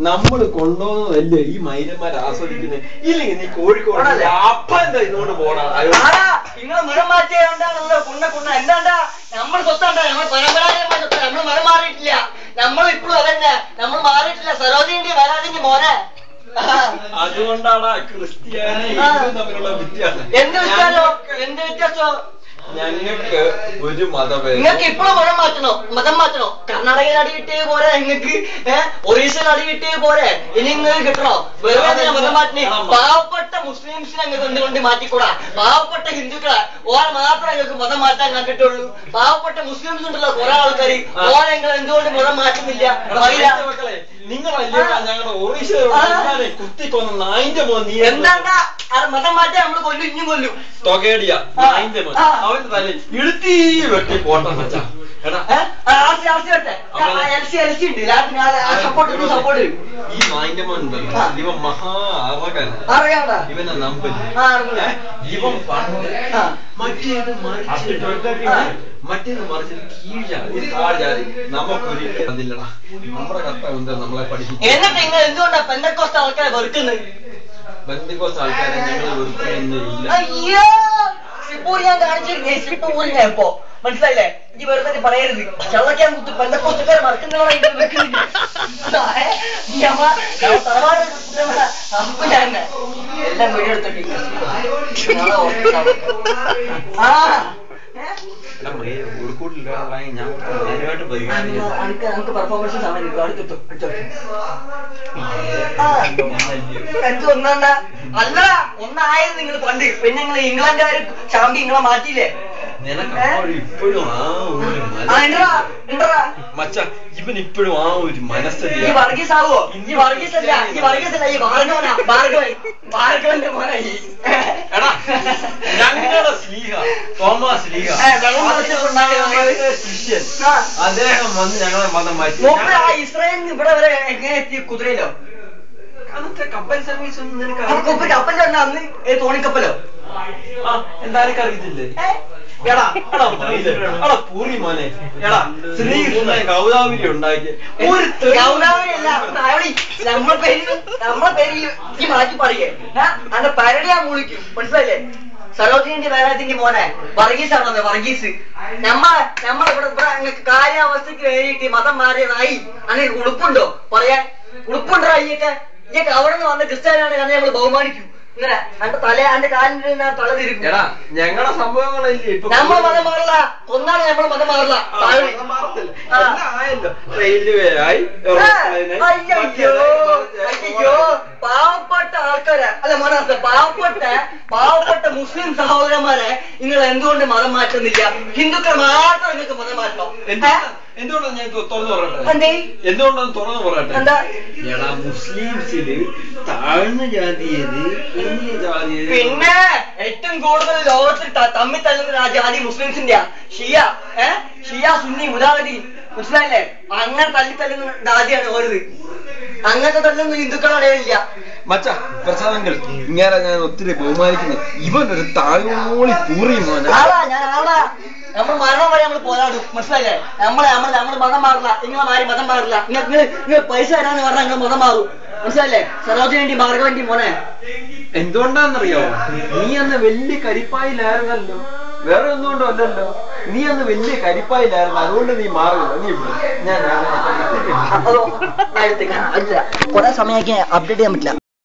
നമ്മള് കൊണ്ടുപോകുന്നതല്ലേ ഈ മൈരന്മാർ ആസ്വദിക്കുന്നത്. ഇല്ലെങ്കിൽ നീ കോഴിക്കോട് അപ്പ എന്താ ഇതുകൊണ്ട് പോടാ. നിങ്ങള് മരം മാറ്റിയാണല്ലോ കുണ്ണ എന്താണ്ടാ നമ്മൾ സ്വത്താണ്ടാ നമ്മൾ പരമ്പരാഗതമായ സ്വത്ത. നമ്മൾ മരം മാറിയിട്ടില്ല. നമ്മൾ ഇപ്പോഴും അതന്നെ. നമ്മൾ മാറിയിട്ടില്ല. സരോജിന്റെ വരാതിന്റെ മോനെ. അതുകൊണ്ടാണ് ക്രിസ്ത്യാനി തമ്മിലുള്ള വ്യത്യാസം. എന്ത് വ്യത്യാസം? ഞങ്ങൾക്ക് ഒരു മതമേ. നിങ്ങൾക്ക് ഇപ്പോഴും മതം മാറ്റണോ? കർണാടകയിൽ അടി കിട്ടിയത് പോരെ നിങ്ങൾക്ക്? ഒറീസയിൽ അടി കിട്ടിയത് പോരെ? ഇനി നിങ്ങൾക്ക് കിട്ടണോ? വെറുതെ മതം മാറ്റി പാവപ്പെട്ട മുസ്ലിംസിനെ നിങ്ങൾക്ക് എന്തുകൊണ്ട് മാറ്റിക്കൂടാ? പാവപ്പെട്ട ഹിന്ദുക്കളെ ഓരെ മാത്രമേ നിങ്ങൾക്ക് മതം മാറ്റാൻ കണ്ടിട്ടുള്ളൂ. പാവപ്പെട്ട മുസ്ലിംസ് ഉണ്ടല്ലോ കുറെ ആൾക്കാർ, ഓരെ നിങ്ങൾ എന്തുകൊണ്ട് മതം മാറ്റുന്നില്ല? നിങ്ങളല്ലേ ഞങ്ങളുടെ ഒറീസ കുത്തിക്കൊന്ന് നായിന്റെ മോൻ. നീ എന്താണ്ടാ മതം മാറ്റാൻ നമ്മള് കൊല്ലും, ഇഞ്ഞും കൊല്ലും. തൊകേടിയ നായിന്റെ മോൻ അവന്റെ തലയിൽ ഇടുത്തി വെട്ടി പോട്ടം വെച്ചാ. ഈ നായിന്റെ മോൻ ഉണ്ടല്ലോ, ഇവൻ മഹാ അറകനാ. ഇവനെ നമ്പില്ല. ഇവൻ പണ്ട് മറ്റേത് മറിച്ചത് കീഴാതി നമുക്കൊരിക്കലും അതില്ലടാ. നമ്മുടെ കർത്താവ് എന്താ നമ്മളെ പഠിപ്പിക്കും. എന്നിട്ട് നിങ്ങൾ എന്തുകൊണ്ടാ പെന്തക്കോസ്ത് ആൾക്കാരെ വെറുക്കുന്നത്? പെന്തക്കോസ്ത് ആൾക്കാരെ ഞങ്ങൾ വെറുക്കുന്നില്ല. അയ്യോ സിപ്പൂർ ഞാൻ കാണിച്ചിരുന്നേ. സിപ്പൂർ ഞാൻ ഇപ്പോ മനസ്സിലായില്ലേ? ഈ വെറുതെ പറയരുത്. ചള്ളക്കാൻ കുത്ത് പെന്തക്കോസ്തുകാരെ മറക്കുന്നവരാണ് എല്ലാം വീഡിയോ എടുത്തിട്ട് പെർഫോമൻസ് ഒന്നണ്ട അല്ല ഒന്നായത് നിങ്ങൾ പണ്ട്. പിന്നെ നിങ്ങൾ ഇംഗ്ലണ്ടുകാർ ചാമ്പി നിങ്ങളെ മാറ്റിയില്ലേ? ഇപ്പോഴും ഇവൻ ഇപ്പോഴും ആ ഒരു മനസ്സിൽ വർഗീസ് ആവോ? ഈ വർഗീസല്ല, ഈ വർഗീസല്ല, ഈ ഭാർഗവനാ. ഭാർഗവന്റെ മോനായി. ഞങ്ങളുടെ സ്ലീഹ തോമസ് ലീഹ ശിഷ്യൻ, അദ്ദേഹം വന്ന് ഞങ്ങളെ മതം മാറ്റി. ഇസ്രായേലിൽ ഇവിടെ വരെ എങ്ങനെ എത്തി? കുതിരയിലോ? അന്നത്തെ കപ്പൽ സർവീസ് ഒന്നും നിനക്ക് കപ്പലിൽ അന്ന് തോണിക്കപ്പലോ? എന്തായാലും അറിയത്തില്ലേ? പൂറി മോനെ ശ്രീകൃഷ്ണ ഗൗതാവരി ഉണ്ടാക്കിയ ഗൗതാവരി അല്ല. നമ്മളെ പേര് ഈ മാറ്റി പറയേ അന്റെ പരടിയാ മുളിക്കും. മനസ്സിലായില്ലേ? സരോജിനിന്റെ വേദത്തിന്റെ മോനെ വർഗീസാണോ? വർഗീസ് നമ്മളിവിടെ കാര്യാവസ്ഥക്ക് വേണ്ടിയിട്ട് മതം മാറിയതായി. അങ്ങനെ ഉളുപ്പുണ്ടോ പറയാൻ? ഉളുപ്പുണ്ടോ? ഇയൊക്കെ അവിടെ നിന്ന് വന്ന ക്രിസ്ത്യാനിയാണ് കാരണം നമ്മൾ ബഹുമാനിക്കും. ഇങ്ങനെ എന്റെ അന്റെ കാലിന്റെ തല തിരിക്കും. ഞങ്ങളുടെ സംഭവങ്ങളല്ലേ നമ്മൾ മതം മാറില്ല. കൊന്നാണ് നമ്മൾ മതം മാറില്ല. റെയിൽവേ ആയി. അയ്യോ പാവപ്പെട്ട ആൾക്കാരെ അല്ല മനസ്സില പാവപ്പെട്ട മുസ്ലിം സഹോദരന്മാരെ നിങ്ങൾ എന്തുകൊണ്ട് മതം മാറ്റുന്നില്ല? ഹിന്ദുക്കൾ മാത്രം നിങ്ങൾക്ക് മതം മാറ്റണം. എന്തുകൊണ്ടാണ് ഞാൻ തുറന്നു പറയട്ടെ? എന്തുകൊണ്ടാണ് തുറന്നു പറയട്ടെ? എന്താ മുസ്ലിംസില് താഴ്ന്ന ജാതിയത് പിന്നെ ഏറ്റവും കൂടുതൽ ലോകത്തിൽ തമ്മിൽ തല്ലുന്ന ജാതി മുസ്ലിംസിന്റെ ഷിയ സുന്നി മുജാഹിദീൻ. മനസ്സിലായില്ലേ? അങ്ങനെ തല്ലുന്ന ജാതിയാണ് ഓരത്. അങ്ങനത്തെ തല്ലൊന്നും ഹിന്ദുക്കളുടെ ഇടയിലില്ല. മച്ച പ്രസാദങ്ങൾ ഇങ്ങനെ ഞാൻ ഒത്തിരി ബഹുമാനിക്കുന്നത്. ഇവനൊരു താഴോളി പൂറി മോനെ. നമ്മൾ മരണം വരെ നമ്മൾ പോരാടും. മനസ്സിലായില്ലേ? നമ്മള് മതം മാറില്ല. നിങ്ങളെ മാറി മതം മാറില്ല. നിങ്ങൾ പൈസ തരാന്ന് പറഞ്ഞാൽ നിങ്ങൾ മതം മാറും. മനസ്സിലായില്ലേ? സരോജിനി ഭാർഗവന്റെ മോനെ എന്തുകൊണ്ടാന്നറിയാവോ? നീ അന്ന് വലിയ കരിപ്പായിലായിരുന്നല്ലോ. വേറെ ഒന്നുകൊണ്ടോ അല്ലല്ലോ. നീ അന്ന് വലിയ കരിപ്പായിലായിരുന്നു. അതുകൊണ്ട് നീ മാറില്ല. നീ ഞാൻ കുറെ സമയമാക്കി അപ്ഡേറ്റ് ചെയ്യാൻ പറ്റില്ല.